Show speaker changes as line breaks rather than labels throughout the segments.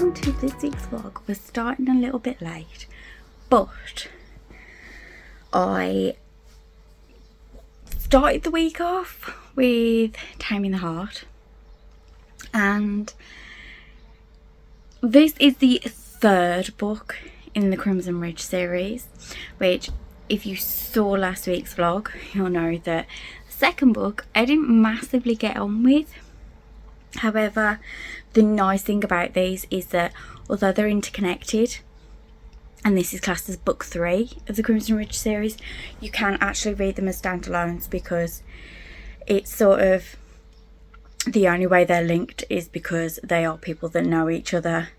welcome to this week's vlog. We're starting a little bit late, but I started the week off with Taming the Heart, and this is the third book in the Crimson Ridge series, which if you saw last week's vlog, you'll know that the second book I didn't massively get on with. However, the nice thing about these is that although they're interconnected, and this is classed as book 3 of the Crimson Ridge series, you can actually read them as standalones, because it's sort of the only way they're linked is because they are people that know each other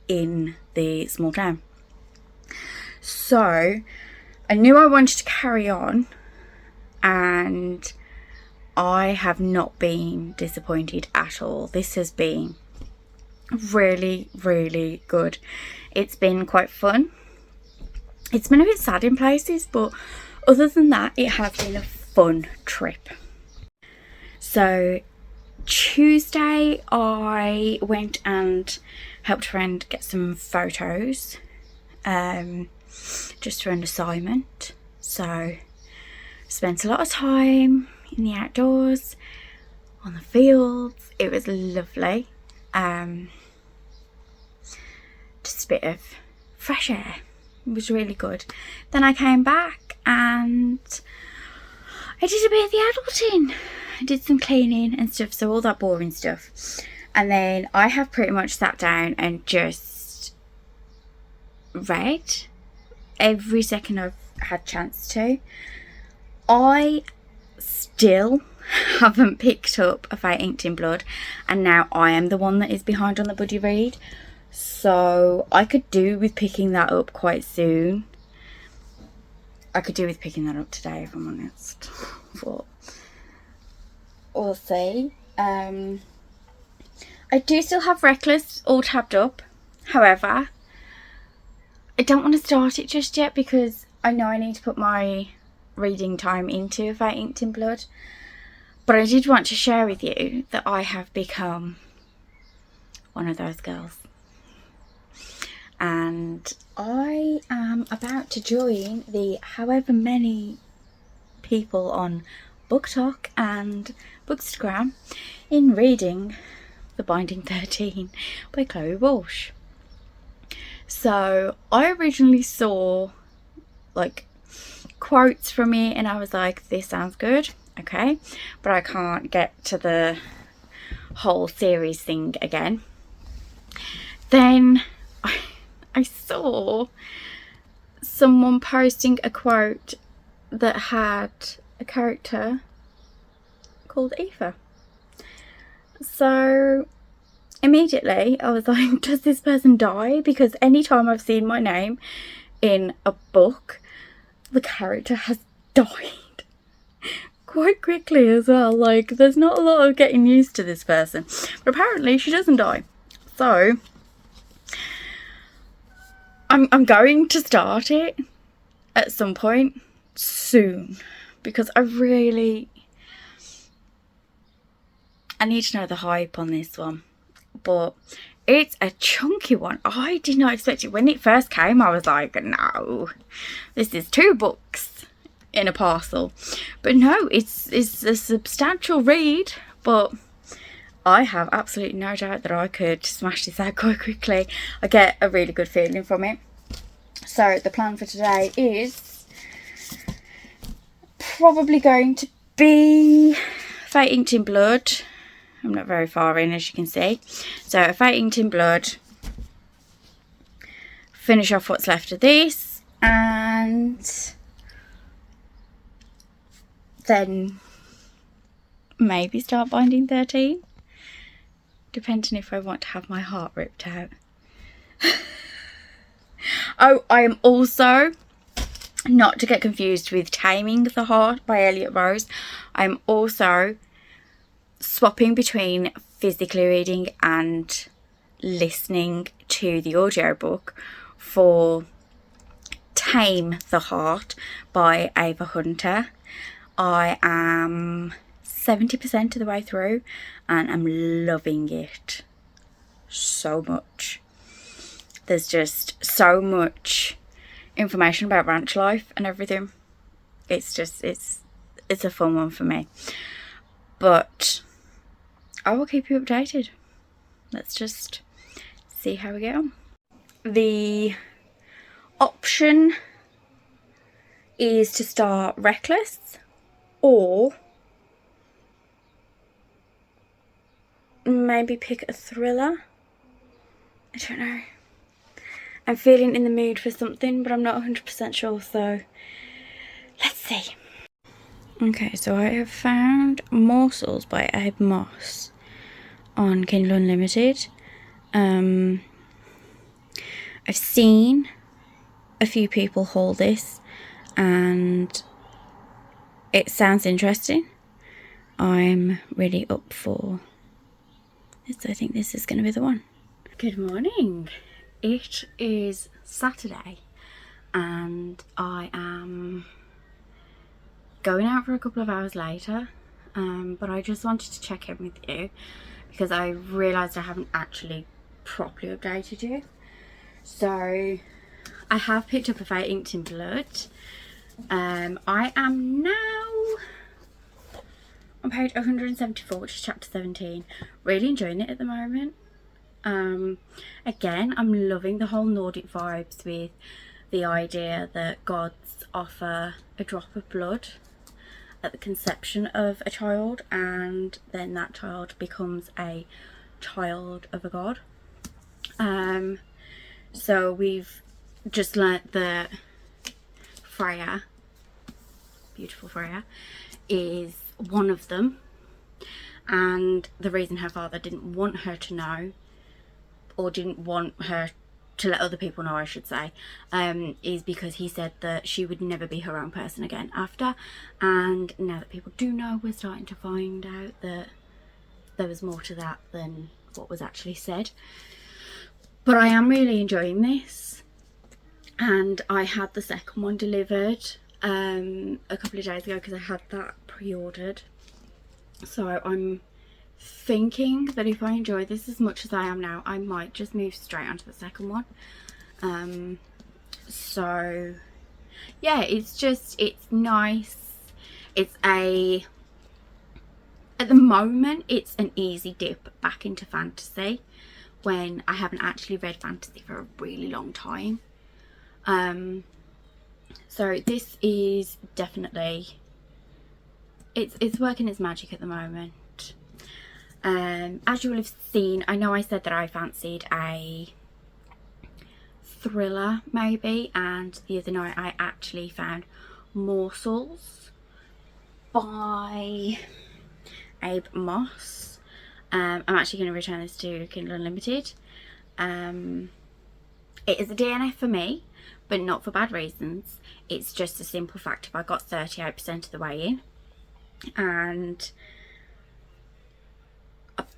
in the small town. So I knew I wanted to carry on, and I have not been disappointed at all. This has been really, really good. It's been quite fun. It's been a bit sad in places, but other than that, it has been a fun trip. So Tuesday I went and helped a friend get some photos, just for an assignment. So spent a lot of time in the outdoors, on the fields. It was lovely. Just a bit of fresh air. It was really good. Then I came back and I did a bit of the adulting. I did some cleaning and stuff, so all that boring stuff. And then I have pretty much sat down and just read every second I've had chance to. I still haven't picked up A Fate Inked in Blood, and now I am the one that is behind on the buddy read, so I could do with picking that up quite soon. I could do with picking that up today, if I'm honest, but we'll see. I do still have Reckless all tabbed up. However, I don't want to start it just yet because I know I need to put my reading time into A Fate Inked in Blood. But I did want to share with you that I have become one of those girls. And I am about to join the however many people on BookTok and Bookstagram in reading The Binding 13 by Chloe Walsh. So I originally saw like quotes from it and I was like, this sounds good, okay, but I can't get to the whole series thing again. Then I saw someone posting a quote that had a character called Aoife. So immediately I was like, does this person die? Because anytime I've seen my name in a book, the character has died quite quickly as well. Like, there's not a lot of getting used to this person, but apparently she doesn't die. So I'm going to start it at some point soon, because I need to know the hype on this one. But it's a chunky one. I did not expect it. When it first came, I was like, no, this is 2 books in a parcel. But no, it's a substantial read, but I have absolutely no doubt that I could smash this out quite quickly. I get a really good feeling from it. So the plan for today is probably going to be Fate Inked in Blood. I'm not very far in, as you can see. So A Fate Inked in Blood, finish off what's left of this, and then maybe start Binding 13, depending if I want to have my heart ripped out. Oh, I am also, not to get confused with Taming the Heart by Elliot Rose, I'm also swapping between physically reading and listening to the audiobook for Tame the Heart by Ava Hunter. I am 70% of the way through and I'm loving it so much. there's just so much information about ranch life and everything. It's a fun one for me. But I will keep you updated. Let's just see how we get on. The option is to start Reckless or maybe pick a thriller. I don't know. I'm feeling in the mood for something, but I'm not 100% sure, so let's see. Okay, so I have found Morsels by Abe Moss on Kindle Unlimited. I've seen a few people haul this and it sounds interesting. I'm really up for this. I think this is going to be the one. Good morning. It is Saturday and I am going out for a couple of hours later, but I just wanted to check in with you because I realised I haven't actually properly updated you. So I have picked up A Fate Inked in Blood. I am now on page 174, which is chapter 17. Really enjoying it at the moment. Again, I'm loving the whole Nordic vibes with the idea that gods offer a drop of blood at the conception of a child, and then that child becomes a child of a god. So we've just learnt that Freya, beautiful Freya, is one of them, and the reason her father didn't want her to know, or didn't want her to let other people know, I should say, is because he said that she would never be her own person again after. And now that people do know, we're starting to find out that there was more to that than what was actually said. But I am really enjoying this, and I had the second one delivered a couple of days ago because I had that pre-ordered. So I'm thinking that if I enjoy this as much as I am now, I might just move straight onto the second one. So yeah, it's nice. At the moment it's an easy dip back into fantasy when I haven't actually read fantasy for a really long time. So this is definitely, it's working its magic at the moment. As you will have seen, I know I said that I fancied a thriller maybe, and the other night I actually found Morsels by Abe Moss. I'm actually going to return this to Kindle Unlimited. It is a DNF for me, but not for bad reasons. It's just a simple fact of I got 38% of the way in, and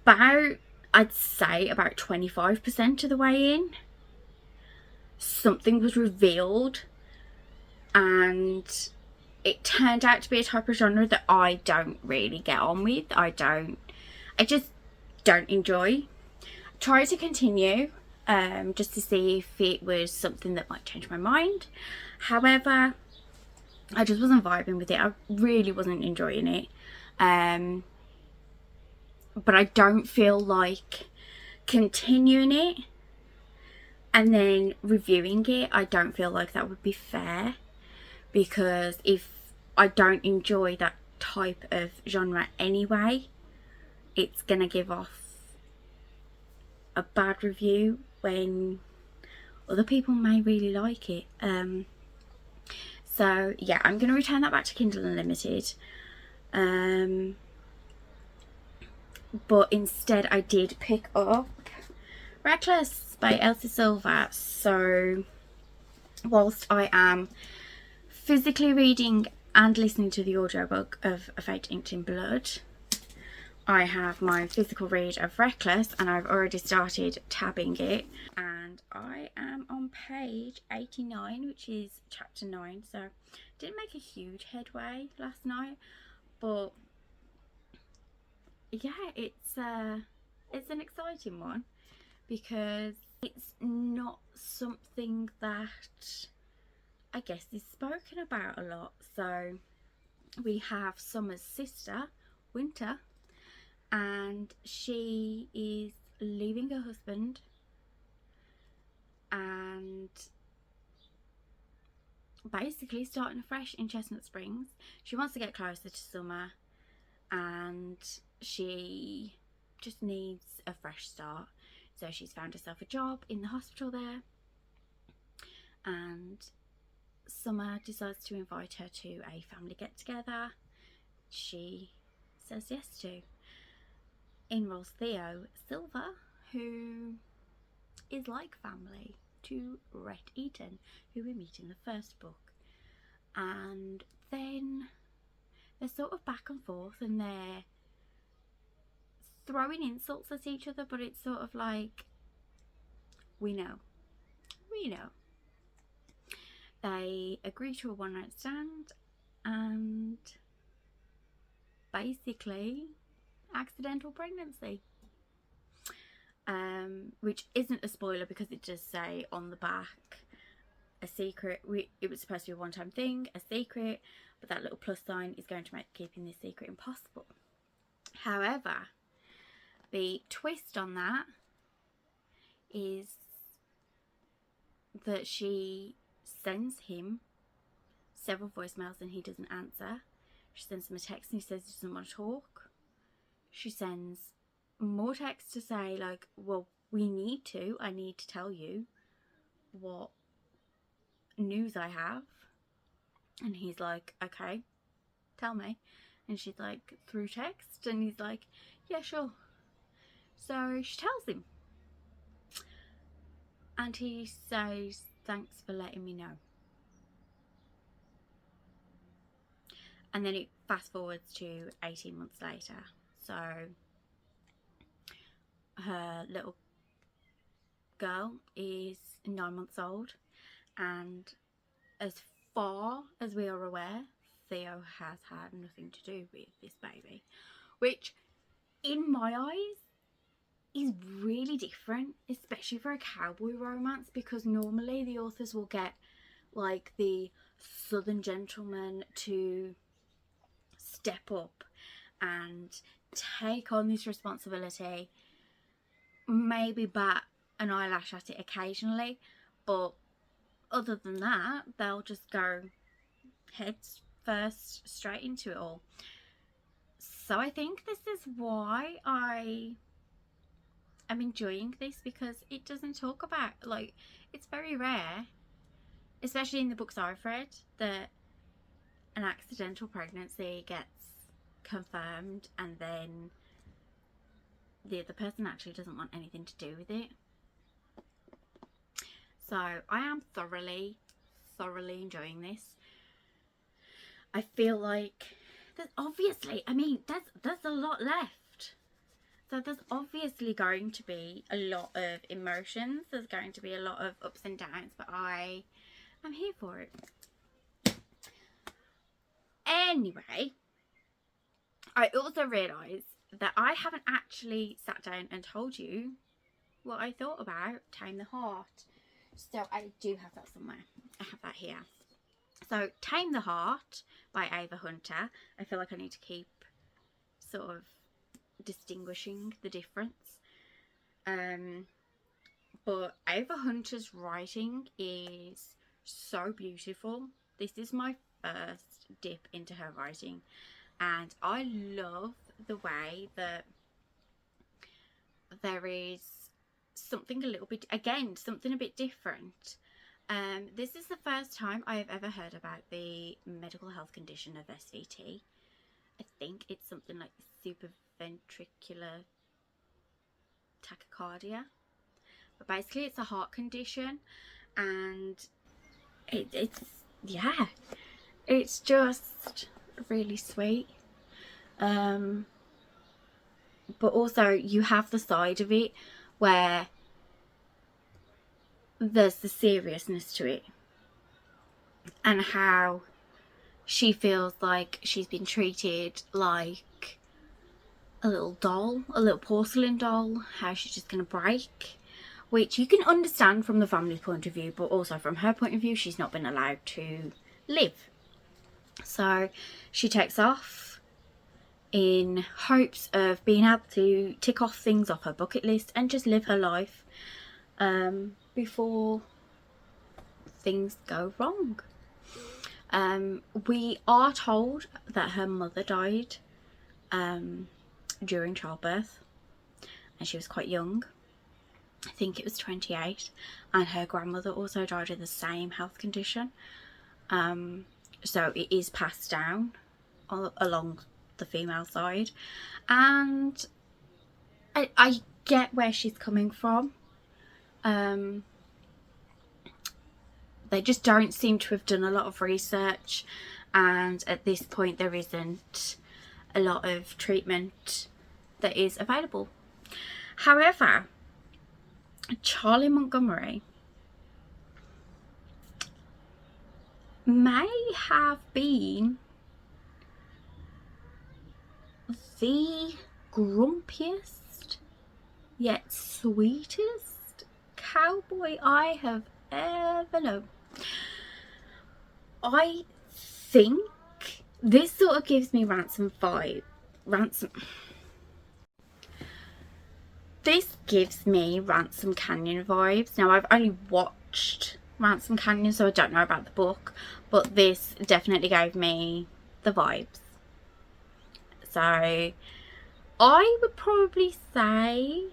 I'd say about 25% of the way in, something was revealed, and it turned out to be a type of genre that I don't really get on with. I just don't enjoy. I tried to continue just to see if it was something that might change my mind. However, I just wasn't vibing with it. I really wasn't enjoying it. But I don't feel like continuing it and then reviewing it. I don't feel like that would be fair, because if I don't enjoy that type of genre anyway, it's gonna give off a bad review when other people may really like it. So yeah, I'm gonna return that back to Kindle Unlimited. But instead I did pick up Reckless by Elsie Silver. So whilst I am physically reading and listening to the audiobook of A Fate Inked in Blood, I have my physical read of Reckless, and I've already started tabbing it, and I am on page 89, which is chapter 9. So didn't make a huge headway last night, but yeah, it's an exciting one because It's not something that I guess is spoken about a lot. So we have Summer's sister, Winter, and she is leaving her husband and basically starting afresh in Chestnut Springs. She wants to get closer to Summer, and she just needs a fresh start. So she's found herself a job in the hospital there, and Summer decides to invite her to a family get together. She says yes to. In rolls Theo Silver, who is like family to Rhett Eaton, who we meet in the first book. And then they're sort of back and forth, and they're throwing insults at each other, but it's sort of like, we know. They agree to a one-night stand, and basically accidental pregnancy, which isn't a spoiler because it does say on the back a secret. It was supposed to be a one-time thing, a secret, but that little plus sign is going to make keeping this secret impossible. However, the twist on that is that she sends him several voicemails and he doesn't answer. She sends him a text and he says he doesn't want to talk. She sends more texts to say, like, well, I need to tell you what news I have. And he's like, okay, tell me. And she's like, through text? And he's like, yeah, sure. So she tells him, and he says, thanks for letting me know. And then it fast forwards to 18 months later. So her little girl is 9 months old, and as far as we are aware, Theo has had nothing to do with this baby, which in my eyes is really different, especially for a cowboy romance, because normally the authors will get like the southern gentleman to step up and take on this responsibility, maybe bat an eyelash at it occasionally, but other than that they'll just go heads first straight into it all. So I think this is why I'm enjoying this, because it doesn't talk about, like, it's very rare, especially in the books I've read, that an accidental pregnancy gets confirmed and then the other person actually doesn't want anything to do with it. So I am thoroughly enjoying this. I feel like there's obviously, there's a lot left. So there's obviously going to be a lot of emotions. There's going to be a lot of ups and downs, but I'm here for it. Anyway, I also realised that I haven't actually sat down and told you what I thought about Tame the Heart. So I do have that somewhere. I have that here. So Tame the Heart by Ava Hunter. I feel like I need to keep sort of distinguishing the difference. But Ava Hunter's writing is so beautiful. This is my first dip into her writing, and I love the way that there is something a little bit, again, something a bit different. This is the first time I have ever heard about the medical health condition of SVT. I think it's something like supraventricular tachycardia, but basically it's a heart condition, and it's just really sweet. But also you have the side of it where there's the seriousness to it, and how she feels like she's been treated like a little doll, a little porcelain doll, how she's just going to break which you can understand from the family point of view, but also from her point of view, she's not been allowed to live. So she takes off in hopes of being able to tick off things off her bucket list and just live her life before things go wrong. We are told that her mother died during childbirth, and she was quite young. I think it was 28, and her grandmother also died of the same health condition. So it is passed down along the female side, and I get where she's coming from. They just don't seem to have done a lot of research, and at this point there isn't a lot of treatment that is available. However, Charlie Montgomery may have been the grumpiest yet sweetest cowboy I have ever known. I think this sort of gives me This gives me Ransom Canyon vibes. Now, I've only watched Ransom Canyon, so I don't know about the book, but this definitely gave me the vibes. So I would probably say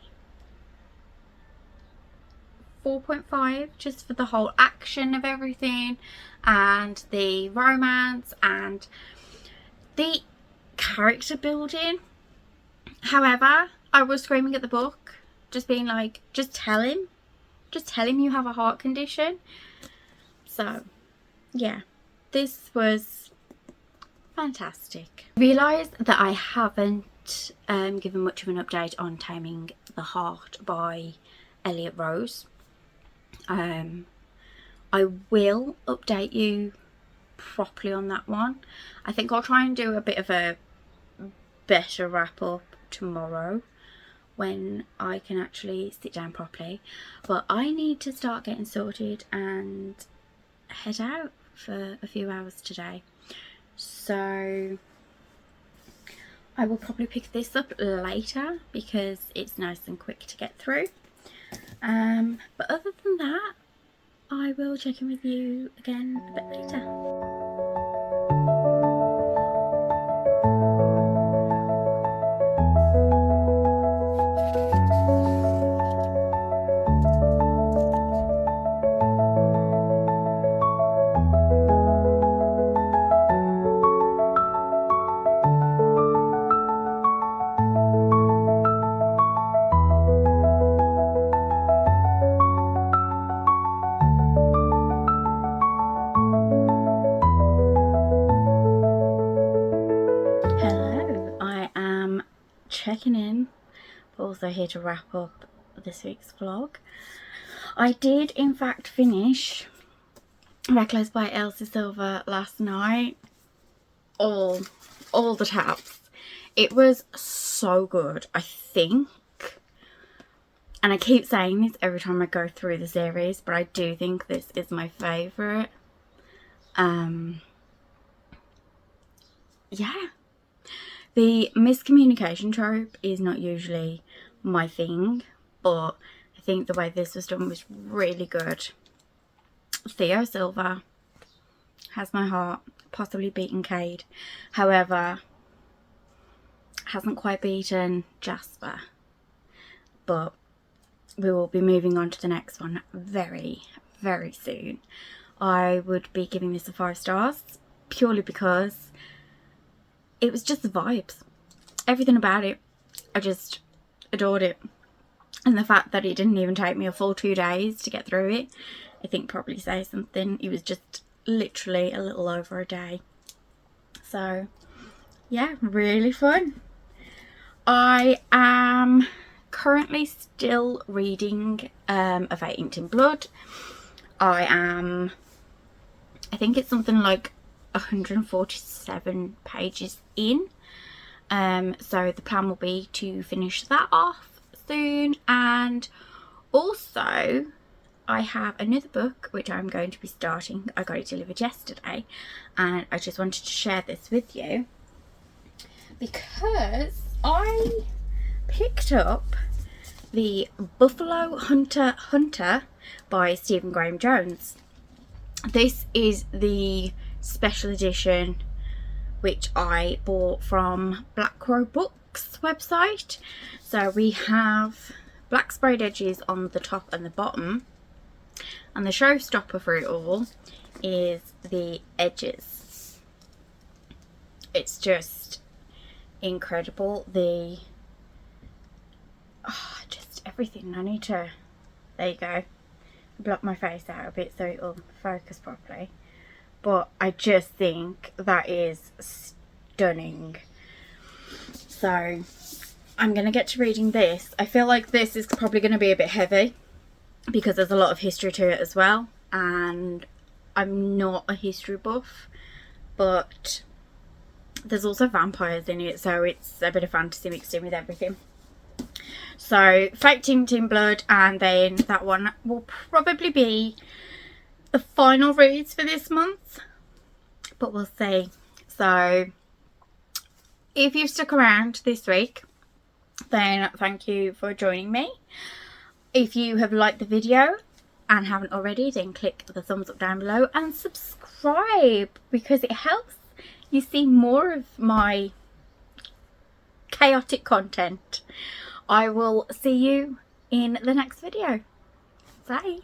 4.5, just for the whole action of everything and the romance and the character building. However, I was screaming at the book, just being like, just tell him you have a heart condition. So yeah, this was fantastic. I realised that I haven't given much of an update on Taming the Heart by Elliot Rose. I will update you properly on that one. I think I'll try and do a bit of a better wrap up tomorrow when I can actually sit down properly, but I need to start getting sorted and head out for a few hours today, so I will probably pick this up later because it's nice and quick to get through. But other than that, I will check in with you again a bit later. Checking in, but also here to wrap up this week's vlog. I did in fact finish Reckless by Elsie Silver last night, all the tabs. It was so good, I think, and I keep saying this every time I go through the series, but I do think this is my favourite. Yeah. The miscommunication trope is not usually my thing, but I think the way this was done was really good. Theo Silva has my heart, possibly beaten Cade. However, hasn't quite beaten Jasper. But we will be moving on to the next one very, very soon. I would be giving this a 5 stars purely because it was just the vibes. Everything about it, I just adored it. And the fact that it didn't even take me a full 2 days to get through it, I think probably says something. It was just literally a little over a day. So yeah, really fun. I am currently still reading Of Eight Inked in Blood. I think it's something like 147 pages in, so the plan will be to finish that off soon and Also, I have another book which I'm going to be starting. I got it delivered yesterday, and I just wanted to share this with you because I picked up the Buffalo Hunter by Stephen Graham Jones. This is the special edition which I bought from Black Crow Books website. So we have black sprayed edges on the top and the bottom, and the showstopper for it all is the edges. It's just incredible. Just everything. I need to, there you go, block my face out a bit so it'll focus properly. But I just think that is stunning. So I'm going to get to reading this. I feel like this is probably going to be a bit heavy because there's a lot of history to it as well. And I'm not a history buff, but there's also vampires in it. So it's a bit of fantasy mixed in with everything. So Fake Tin Blood, and then that one will probably be the final reads for this month, but we'll see. So if you've stuck around this week, then thank you for joining me. If you have liked the video and haven't already, then click the thumbs up down below and subscribe, because it helps you see more of my chaotic content. I will see you in the next video. Bye.